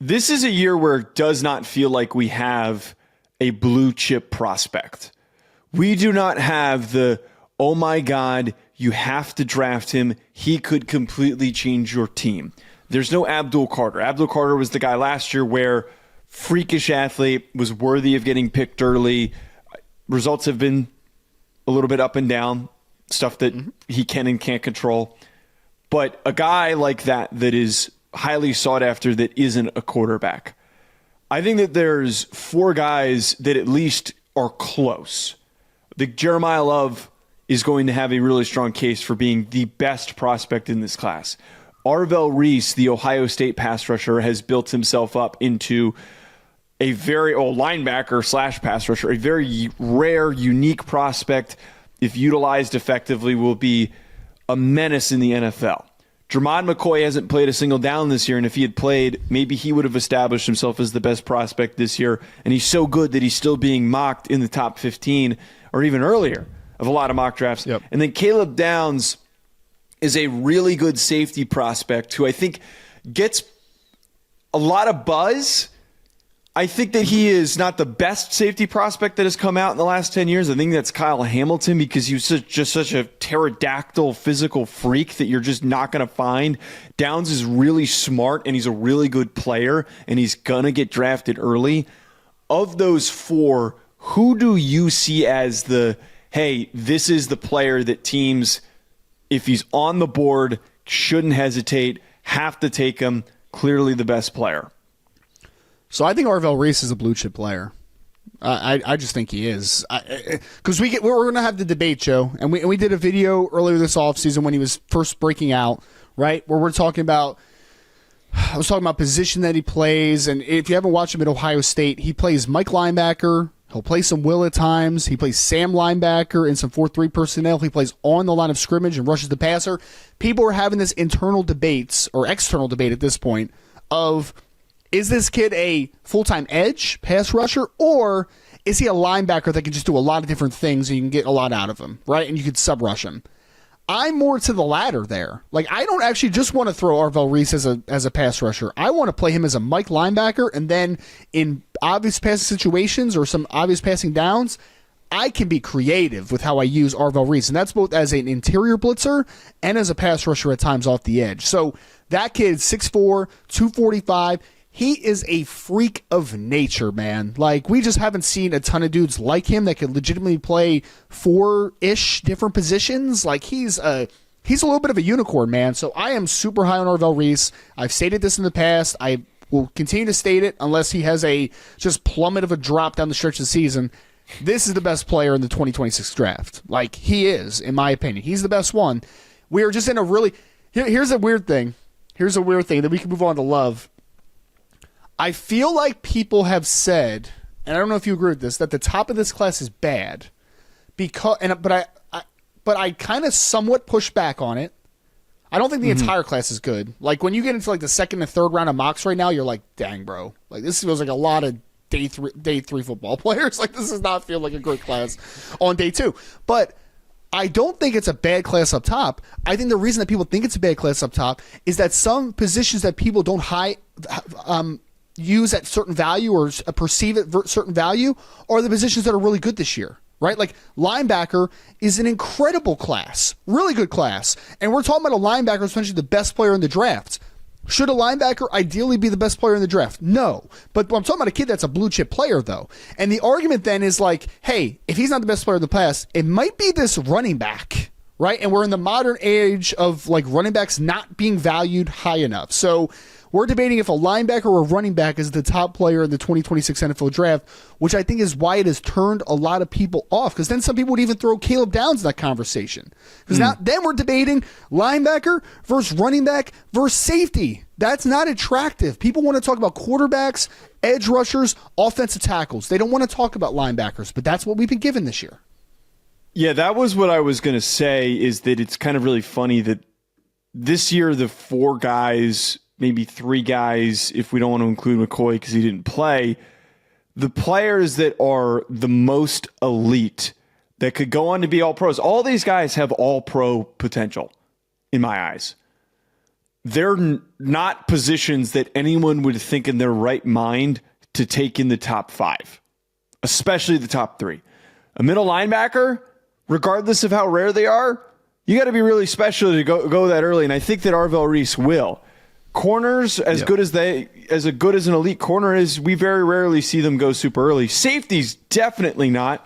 This is a year where it does not feel like we have a blue chip prospect. We do not have the, oh my God, you have to draft him. He could completely change your team. There's no Abdul Carter. Abdul Carter was the guy last year where freakish athlete, was worthy of getting picked early. Results have been a little bit up and down, stuff that he can and can't control. But a guy like that is highly sought after that isn't a quarterback. I think that there's 4 guys that at least are close. The Jeremiyah Love is going to have a really strong case for being the best prospect in this class. Arvell Reese, the Ohio State pass rusher, has built himself up into a very old linebacker / pass rusher, a very rare, unique prospect. If utilized effectively, will be a menace in the NFL. Jermod McCoy hasn't played a single down this year, and if he had played, maybe he would have established himself as the best prospect this year, and he's so good that he's still being mocked in the top 15 or even earlier of a lot of mock drafts. Yep. And then Caleb Downs is a really good safety prospect who I think gets a lot of buzz. I think that he is not the best safety prospect that has come out in the last 10 years. I think that's Kyle Hamilton because he's just such a pterodactyl physical freak that you're just not going to find. Downs is really smart, and he's a really good player, and he's going to get drafted early. Of those 4, who do you see as the, hey, this is the player that teams, if he's on the board, shouldn't hesitate, have to take him, clearly the best player? So I think Arvell Reese is a blue chip player. I just think he is. Because we're going to have the debate, Joe, and we did a video earlier this offseason when he was first breaking out, right, where I was talking about position that he plays, and if you haven't watched him at Ohio State, he plays Mike linebacker. He'll play some will at times. He plays Sam linebacker in some 4-3 personnel. He plays on the line of scrimmage and rushes the passer. People are having this internal debates, or external debate at this point, of is this kid a full-time edge pass rusher, or is he a linebacker that can just do a lot of different things and you can get a lot out of him, right? And you could sub-rush him. I'm more to the latter there. Like, I don't actually just want to throw Arvell Reese as a pass rusher. I want to play him as a Mike linebacker, and then in obvious passing situations or some obvious passing downs, I can be creative with how I use Arvell Reese, and that's both as an interior blitzer and as a pass rusher at times off the edge. So that kid, 6'4", 245, he is a freak of nature, man. Like, we just haven't seen a ton of dudes like him that could legitimately play 4-ish different positions. Like, he's a little bit of a unicorn, man. So I am super high on Arvell Reese. I've stated this in the past. I will continue to state it unless he has a just plummet of a drop down the stretch of the season. This is the best player in the 2026 draft. Like, he is, in my opinion. He's the best one. We are just in a really... Here's a weird thing. Here's a weird thing. Then we can move on to Love. I feel like people have said, and I don't know if you agree with this, that the top of this class is bad, but I kind of somewhat push back on it. I don't think the entire class is good. Like, when you get into like the second and third round of mocks right now, you're like, dang, bro, like this feels like a lot of day three football players. Like, this does not feel like a great class on day 2. But I don't think it's a bad class up top. I think the reason that people think it's a bad class up top is that some positions that people don't use at certain value or perceive at certain value are the positions that are really good this year, right? Like, linebacker is an incredible class, really good class. And we're talking about a linebacker, essentially the best player in the draft. Should a linebacker ideally be the best player in the draft? No. But I'm talking about a kid that's a blue chip player, though. And the argument then is like, hey, if he's not the best player in the class, it might be this running back, right? And we're in the modern age of like running backs not being valued high enough. So we're debating if a linebacker or a running back is the top player in the 2026 NFL draft, which I think is why it has turned a lot of people off. Because then some people would even throw Caleb Downs in that conversation. Because now then we're debating linebacker versus running back versus safety. That's not attractive. People want to talk about quarterbacks, edge rushers, offensive tackles. They don't want to talk about linebackers, but that's what we've been given this year. Yeah, that was what I was going to say, is that it's kind of really funny that this year the 4 guys, maybe 3 guys, if we don't want to include McCoy because he didn't play, the players that are the most elite that could go on to be all pros, all these guys have all pro potential in my eyes. they're not positions that anyone would think in their right mind to take in the top 5, especially the top 3. A middle linebacker, regardless of how rare they are, you got to be really special to go that early, and I think that Arvell Reese will. Corners, as good as an elite corner is, we very rarely see them go super early. Safeties, definitely not.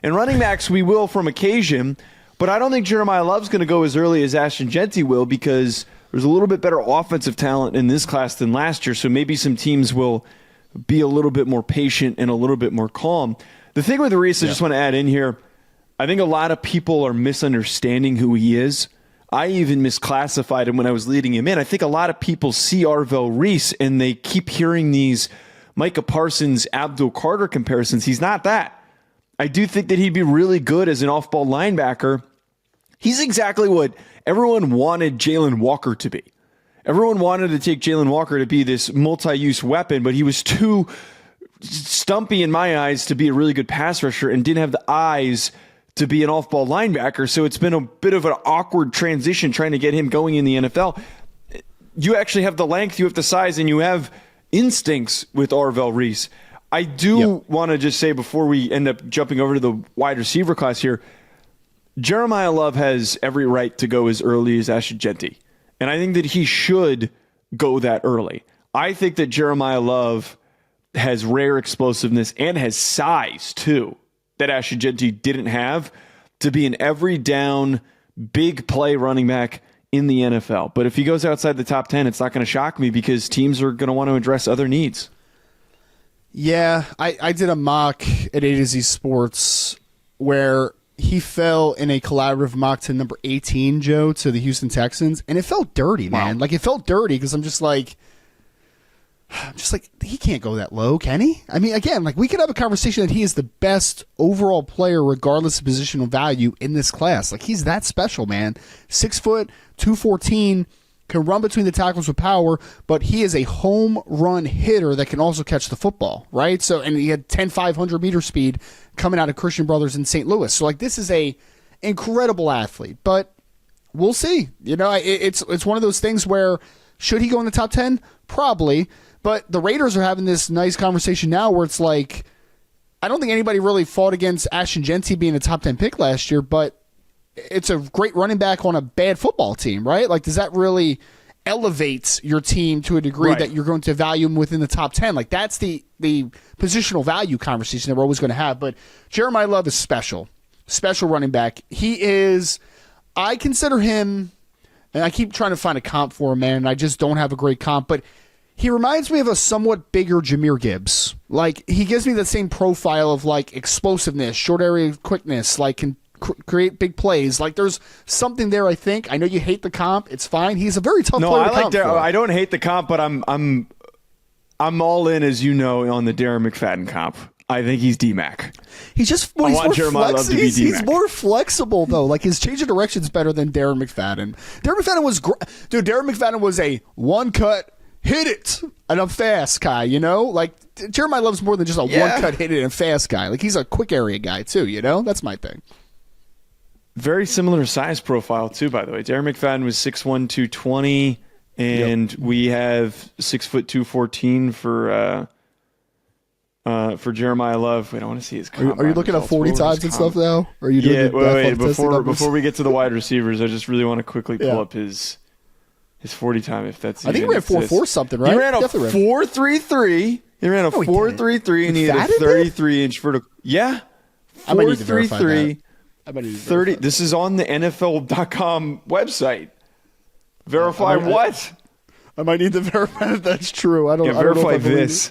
And running backs, we will from occasion, but I don't think Jeremiyah Love's going to go as early as Ashton Jeanty will, because there's a little bit better offensive talent in this class than last year, so maybe some teams will be a little bit more patient and a little bit more calm. The thing with Reese, I just want to add in here, I think a lot of people are misunderstanding who he is. I even misclassified him when I was leading him in. I think a lot of people see Arvell Reese and they keep hearing these Micah Parsons, Abdul Carter comparisons. He's not that. I do think that he'd be really good as an off-ball linebacker. He's exactly what everyone wanted Jalen Walker to be. Everyone wanted to take Jalen Walker to be this multi-use weapon, but he was too stumpy in my eyes to be a really good pass rusher and didn't have the eyes to be an off-ball linebacker. So it's been a bit of an awkward transition trying to get him going in the NFL. You actually have the length, you have the size, and you have instincts with Arvell Reese. I do want to just say before we end up jumping over to the wide receiver class here, Jeremiyah Love has every right to go as early as Ashton Jeanty. And I think that he should go that early. I think that Jeremiyah Love has rare explosiveness and has size too that Ashton Jeanty didn't have to be an every down, big play running back in the NFL. But if he goes outside the top 10, it's not going to shock me because teams are going to want to address other needs. Yeah, I did a mock at A to Z Sports where he fell in a collaborative mock to number 18, Joe, to the Houston Texans, and it felt dirty, man. Wow. Like, it felt dirty because I'm just like, he can't go that low, can he? I mean, again, like, we could have a conversation that he is the best overall player regardless of positional value in this class. Like, he's that special, man. 6 foot, 214, can run between the tackles with power, but he is a home run hitter that can also catch the football, right? So, and he had 500 meter speed coming out of Christian Brothers in St. Louis. So, like, this is a incredible athlete, but we'll see. You know, it's one of those things where should he go in the top 10? Probably. But the Raiders are having this nice conversation now where it's like, I don't think anybody really fought against Ashton Jeanty being a top 10 pick last year, but it's a great running back on a bad football team, right? Like, does that really elevate your team to a degree that you're going to value him within the top 10? Like, that's the positional value conversation that we're always going to have. But Jeremiyah Love is special running back. He is, I consider him, and I keep trying to find a comp for him, man, and I just don't have a great comp, but he reminds me of a somewhat bigger Jahmyr Gibbs. Like, he gives me the same profile of, like, explosiveness, short area quickness, like, can create big plays. Like, there's something there, I think. I know you hate the comp. It's fine. He's a very tough player to comp for. I don't hate the comp, but I'm all in, as you know, on the Darren McFadden comp. I think he's D-Mac. He's just he's more flexible, though. Like, his change of direction is better than Darren McFadden. Darren McFadden was Darren McFadden was a one-cut, hit it, and a fast guy, you know? Like, Jeremiyah Love's more than just a one-cut, hit it, and fast guy. Like, he's a quick area guy, too, you know? That's my thing. Very similar size profile, too, by the way. Darren McFadden was 6'1", 220, and we have 6 foot 214 for Jeremiyah Love. Wait, I want to see his comp. Are you looking at 40 times and stuff now? Or are you doing wait. Before we get to the wide receivers, I just really want to quickly pull up his 40 time, if that's. I think he ran 4.4 something, right? He ran a 4.33. He ran a 4.33, and he had a 33-inch vertical. Yeah, 4.33. 30. This is on the NFL.com website. Verify what? I might need to verify that that's true. I don't know verify if I this.